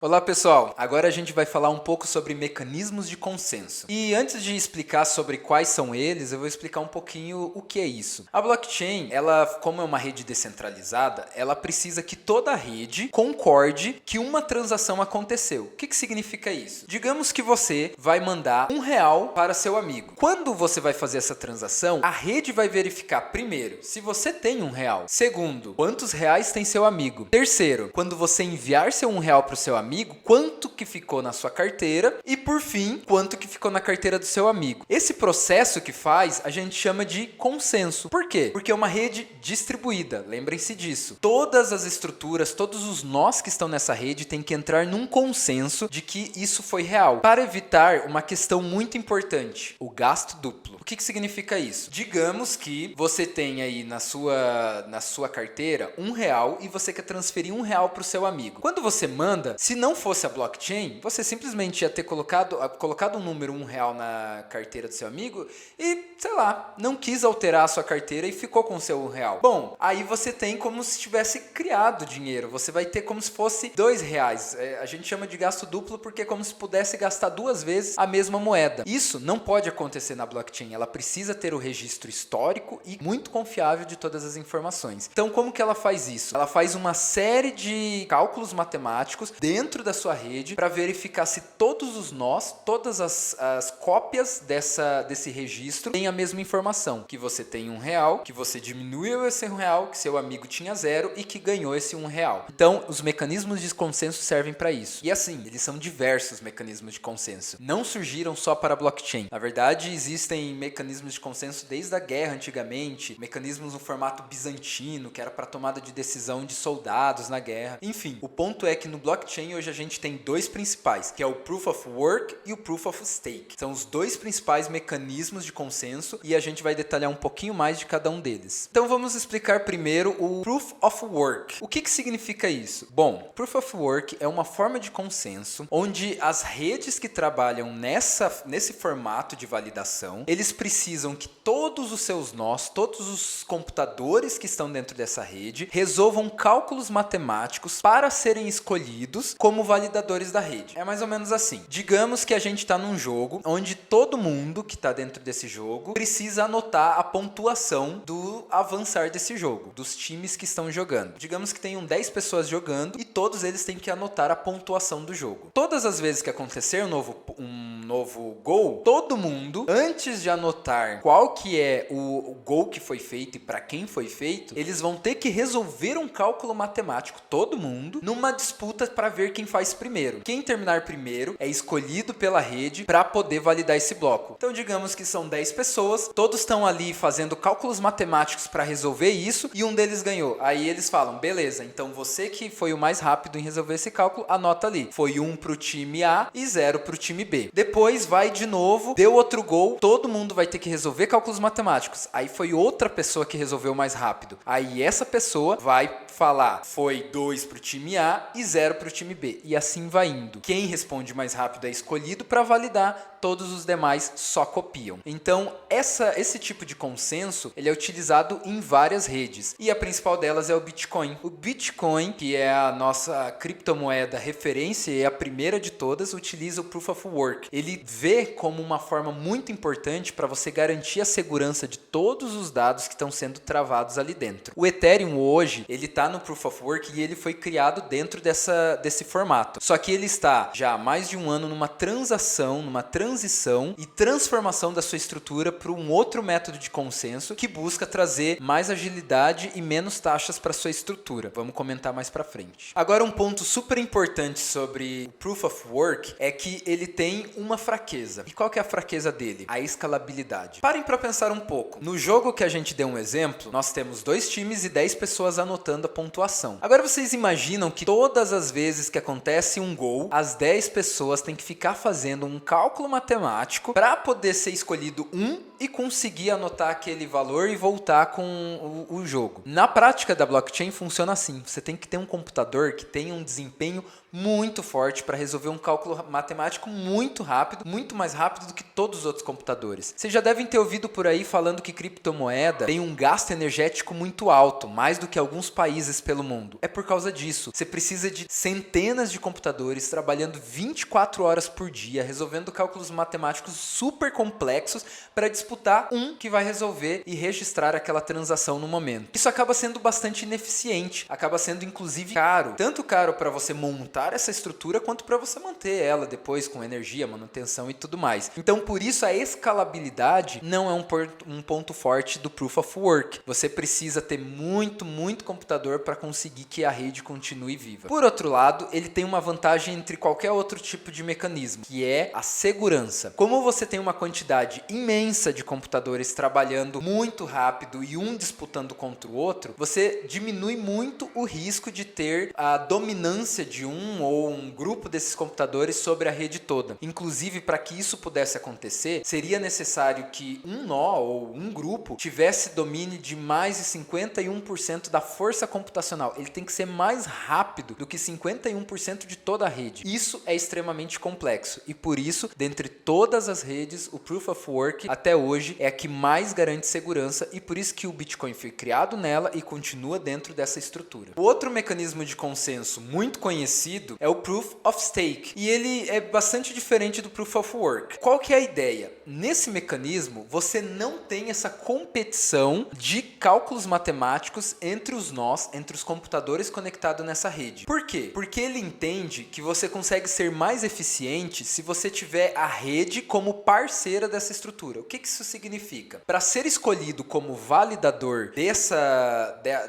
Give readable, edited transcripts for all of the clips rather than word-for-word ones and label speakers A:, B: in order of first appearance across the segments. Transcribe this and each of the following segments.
A: Olá pessoal, agora a gente vai falar um pouco sobre mecanismos de consenso. E antes de explicar sobre quais são eles, eu vou explicar um pouquinho o que é isso. A blockchain, ela, como é uma rede descentralizada, ela precisa que toda a rede concorde que uma transação aconteceu. O que significa isso? Digamos que você vai mandar R$ 1 para seu amigo. Quando você vai fazer essa transação, a rede vai verificar primeiro se você tem R$ 1. Segundo, quantos reais tem seu amigo. Terceiro, quando você enviar seu R$ 1 para o seu amigo, quanto que ficou na sua carteira e, por fim, quanto que ficou na carteira do seu amigo. Esse processo que faz, a gente chama de consenso. Por quê? Porque é uma rede distribuída, lembrem-se disso. Todas as estruturas, todos os nós que estão nessa rede têm que entrar num consenso de que isso foi real, para evitar uma questão muito importante, o gasto duplo. O que significa isso? Digamos que você tem aí na sua carteira R$ 1 e você quer transferir R$ 1 para o seu amigo. Quando você manda, se não fosse a blockchain, você simplesmente ia ter colocado um número R$ 1 na carteira do seu amigo e, sei lá, não quis alterar a sua carteira e ficou com o seu R$ 1. Bom, aí você tem como se tivesse criado dinheiro. Você vai ter como se fosse R$ 2. A gente chama de gasto duplo porque é como se pudesse gastar duas vezes a mesma moeda. Isso não pode acontecer na blockchain. Ela precisa ter o registro histórico e muito confiável de todas as informações. Então, como que ela faz isso? Ela faz uma série de cálculos matemáticos dentro da sua rede para verificar se todos os nós, todas as cópias desse registro têm a mesma informação. Que você tem R$ 1, que você diminuiu esse R$ 1, que seu amigo tinha 0 e que ganhou esse R$ 1. Então, os mecanismos de consenso servem para isso. E assim, eles são diversos mecanismos de consenso. Não surgiram só para a blockchain. Na verdade, existem mecanismos de consenso desde a guerra antigamente, mecanismos no formato bizantino, que era para tomada de decisão de soldados na guerra. Enfim, o ponto é que no blockchain hoje a gente tem dois principais, que é o Proof of Work e o Proof of Stake. São os dois principais mecanismos de consenso e a gente vai detalhar um pouquinho mais de cada um deles. Então vamos explicar primeiro o Proof of Work. O que significa isso? Bom, Proof of Work é uma forma de consenso onde as redes que trabalham nesse formato de validação, eles precisam que todos os seus nós, todos os computadores que estão dentro dessa rede, resolvam cálculos matemáticos para serem escolhidos como validadores da rede. É mais ou menos assim. Digamos que a gente está num jogo onde todo mundo que está dentro desse jogo precisa anotar a pontuação do avançar desse jogo, dos times que estão jogando. Digamos que tenham 10 pessoas jogando e todos eles têm que anotar a pontuação do jogo. Todas as vezes que acontecer um novo gol, todo mundo, antes de anotar qual que é o gol que foi feito e para quem foi feito, eles vão ter que resolver um cálculo matemático, todo mundo, numa disputa para ver quem faz primeiro. Quem terminar primeiro é escolhido pela rede para poder validar esse bloco. Então, digamos que são 10 pessoas, todos estão ali fazendo cálculos matemáticos para resolver isso e um deles ganhou. Aí eles falam, beleza, então você que foi o mais rápido em resolver esse cálculo, anota ali. Foi 1 para o time A e 0 para o time B. Depois vai de novo, deu outro gol, todo mundo vai ter que resolver cálculos matemáticos. Aí foi outra pessoa que resolveu mais rápido. Aí essa pessoa vai falar, foi 2 para o time A e 0 para o time B. E assim vai indo. Quem responde mais rápido é escolhido para validar, todos os demais só copiam. Então, esse tipo de consenso, ele é utilizado em várias redes. E a principal delas é o Bitcoin. O Bitcoin, que é a nossa criptomoeda referência e a primeira de todas, utiliza o Proof of Work. Ele vê como uma forma muito importante para você garantir a segurança de todos os dados que estão sendo travados ali dentro. O Ethereum hoje, ele está no Proof of Work e ele foi criado dentro desse formato. Só que ele está já há mais de um ano numa transição e transformação da sua estrutura para um outro método de consenso que busca trazer mais agilidade e menos taxas para sua estrutura. Vamos comentar mais para frente. Agora, um ponto super importante sobre o Proof of Work é que ele tem uma fraqueza. E qual que é a fraqueza dele? A escalabilidade. Parem para pensar um pouco. No jogo que a gente deu um exemplo, nós temos 2 times e 10 pessoas anotando a pontuação. Agora vocês imaginam que todas as vezes que acontece um gol, as 10 pessoas têm que ficar fazendo um cálculo matemático para poder ser escolhido um e conseguir anotar aquele valor e voltar com o jogo. Na prática da blockchain funciona assim, você tem que ter um computador que tenha um desempenho muito forte para resolver um cálculo matemático muito rápido, muito mais rápido do que todos os outros computadores. Vocês já devem ter ouvido por aí falando que criptomoeda tem um gasto energético muito alto, mais do que alguns países pelo mundo. É por causa disso. Você precisa de centenas de computadores trabalhando 24 horas por dia, resolvendo cálculos matemáticos super complexos para disputar um que vai resolver e registrar aquela transação no momento. Isso acaba sendo bastante ineficiente, acaba sendo inclusive caro. Tanto caro para você montar essa estrutura quanto para você manter ela depois com energia, manutenção e tudo mais. Então, por isso a escalabilidade não é um ponto forte do Proof of Work. Você precisa ter muito computador para conseguir que a rede continue viva. Por outro lado, ele tem uma vantagem entre qualquer outro tipo de mecanismo, que é a segurança. Como você tem uma quantidade imensa de computadores trabalhando muito rápido e um disputando contra o outro, você diminui muito o risco de ter a dominância de um ou um grupo desses computadores sobre a rede toda. Inclusive, para que isso pudesse acontecer, seria necessário que um nó ou um grupo tivesse domínio de mais de 51% da força computacional. Ele tem que ser mais rápido do que 51% de toda a rede. Isso é extremamente complexo e por isso, dentre todas as redes, o Proof of Work até hoje é a que mais garante segurança e por isso que o Bitcoin foi criado nela e continua dentro dessa estrutura. O outro mecanismo de consenso muito conhecido é o Proof of Stake e ele é bastante diferente do Proof of Work. Qual que é a ideia? Nesse mecanismo, você não tem essa competição de cálculos matemáticos entre os nós, entre os computadores conectados nessa rede. Por quê? Porque ele entende que você consegue ser mais eficiente se você tiver a rede como parceira dessa estrutura. O que isso significa? Para ser escolhido como validador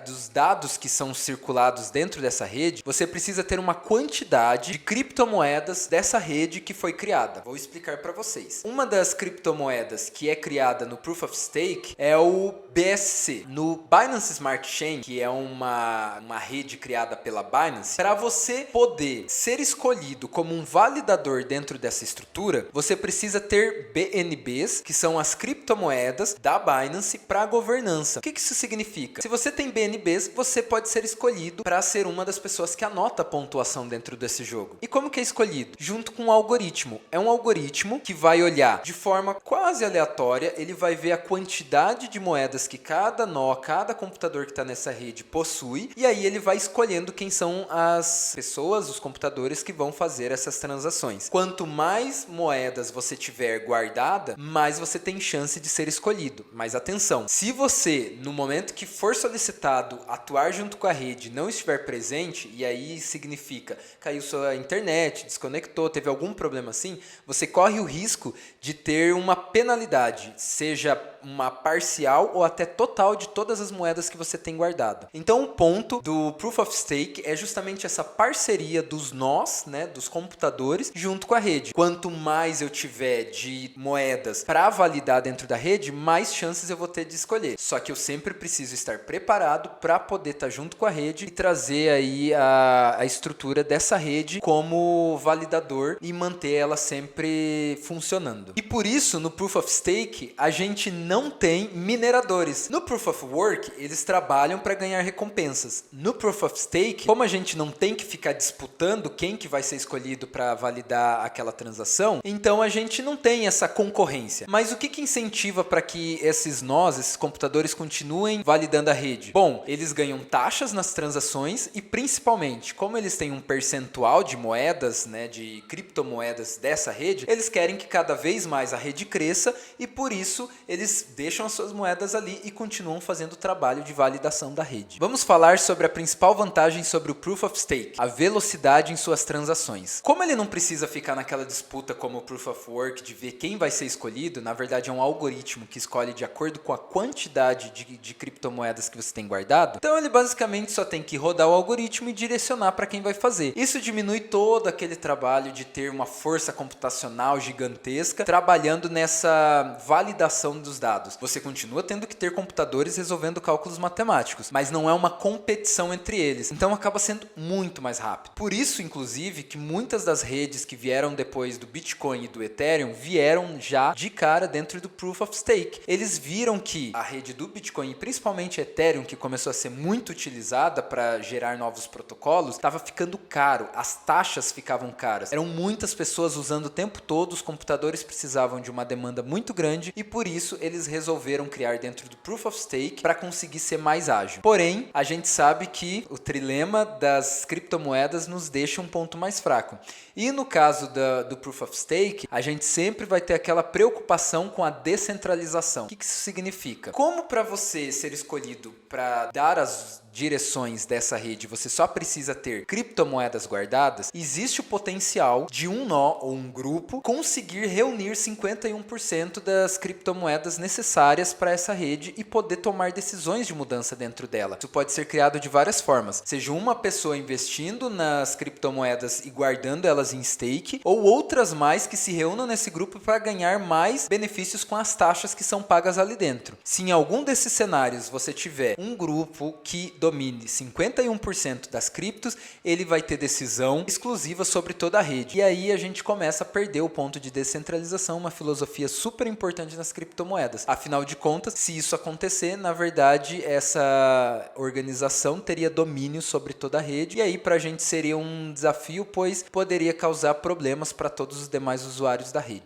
A: dos dados que são circulados dentro dessa rede, você precisa ter uma quantidade de criptomoedas dessa rede que foi criada. Vou explicar para vocês. Uma das criptomoedas que é criada no Proof of Stake é o BSC. No Binance Smart Chain, que é uma rede criada pela Binance, para você poder ser escolhido como um validador dentro dessa estrutura, você precisa ter BNBs, que são as criptomoedas da Binance para a governança. O que isso significa? Se você tem BNBs, você pode ser escolhido para ser uma das pessoas que anota a pontuação dentro desse jogo. E como que é escolhido? Junto com um algoritmo. É um algoritmo que vai olhar de forma quase aleatória, ele vai ver a quantidade de moedas que cada nó, cada computador que está nessa rede possui, e aí ele vai escolhendo quem são as pessoas, os computadores que vão fazer essas transações. Quanto mais moedas você tiver guardada, mais você tem chance de ser escolhido. Mas atenção, se você, no momento que for solicitado atuar junto com a rede, não estiver presente, e aí significa caiu sua internet, desconectou, teve algum problema assim, você corre o risco de ter uma penalidade, seja uma parcial ou até total de todas as moedas que você tem guardado. Então o ponto do Proof of Stake é justamente essa parceria dos nós, né, dos computadores, junto com a rede. Quanto mais eu tiver de moedas para validar dentro da rede, mais chances eu vou ter de escolher. Só que eu sempre preciso estar preparado para poder estar junto com a rede e trazer aí a estrutura dessa rede como validador e manter ela sempre funcionando. E por isso, no Proof of Stake, a gente não tem mineradores. No Proof of Work, eles trabalham para ganhar recompensas. No Proof of Stake, como a gente não tem que ficar disputando quem que vai ser escolhido para validar aquela transação, então a gente não tem essa concorrência. Mas o que incentiva para que esses nós, esses computadores, continuem validando a rede? Bom, eles ganham taxas nas transações e principalmente, como eles têm um percentual de moedas, né, de criptomoedas dessa rede, eles querem que cada vez mais a rede cresça e por isso eles deixam as suas moedas ali e continuam fazendo o trabalho de validação da rede. Vamos falar sobre a principal vantagem sobre o Proof of Stake, a velocidade em suas transações. Como ele não precisa ficar naquela disputa como o Proof of Work de ver quem vai ser escolhido, na verdade é um algoritmo que escolhe de acordo com a quantidade de criptomoedas que você tem guardado, então ele basicamente só tem que rodar o algoritmo e direcionar para quem vai fazer. Isso diminui todo aquele trabalho de ter uma força computacional gigantesca trabalhando nessa validação dos dados. dados. Você continua tendo que ter computadores resolvendo cálculos matemáticos, mas não é uma competição entre eles. Então acaba sendo muito mais rápido. Por isso, inclusive, que muitas das redes que vieram depois do Bitcoin e do Ethereum vieram já de cara dentro do Proof of Stake. Eles viram que a rede do Bitcoin, e principalmente Ethereum, que começou a ser muito utilizada para gerar novos protocolos, estava ficando caro. As taxas ficavam caras. Eram muitas pessoas usando o tempo todo, os computadores precisavam de uma demanda muito grande e por isso eles resolveram criar dentro do Proof of Stake para conseguir ser mais ágil. Porém, a gente sabe que o trilema das criptomoedas nos deixa um ponto mais fraco. E no caso do Proof of Stake, a gente sempre vai ter aquela preocupação com a descentralização. O que isso significa? Como para você ser escolhido para dar as direções dessa rede, você só precisa ter criptomoedas guardadas, existe o potencial de um nó ou um grupo conseguir reunir 51% das criptomoedas necessárias para essa rede e poder tomar decisões de mudança dentro dela. Isso pode ser criado de várias formas, seja uma pessoa investindo nas criptomoedas e guardando elas em stake, ou outras mais que se reúnam nesse grupo para ganhar mais benefícios com as taxas que são pagas ali dentro. Se em algum desses cenários você tiver um grupo que domine 51% das criptos, ele vai ter decisão exclusiva sobre toda a rede. E aí a gente começa a perder o ponto de descentralização, uma filosofia super importante nas criptomoedas. Afinal de contas, se isso acontecer, na verdade, essa organização teria domínio sobre toda a rede. E aí para a gente seria um desafio, pois poderia causar problemas para todos os demais usuários da rede.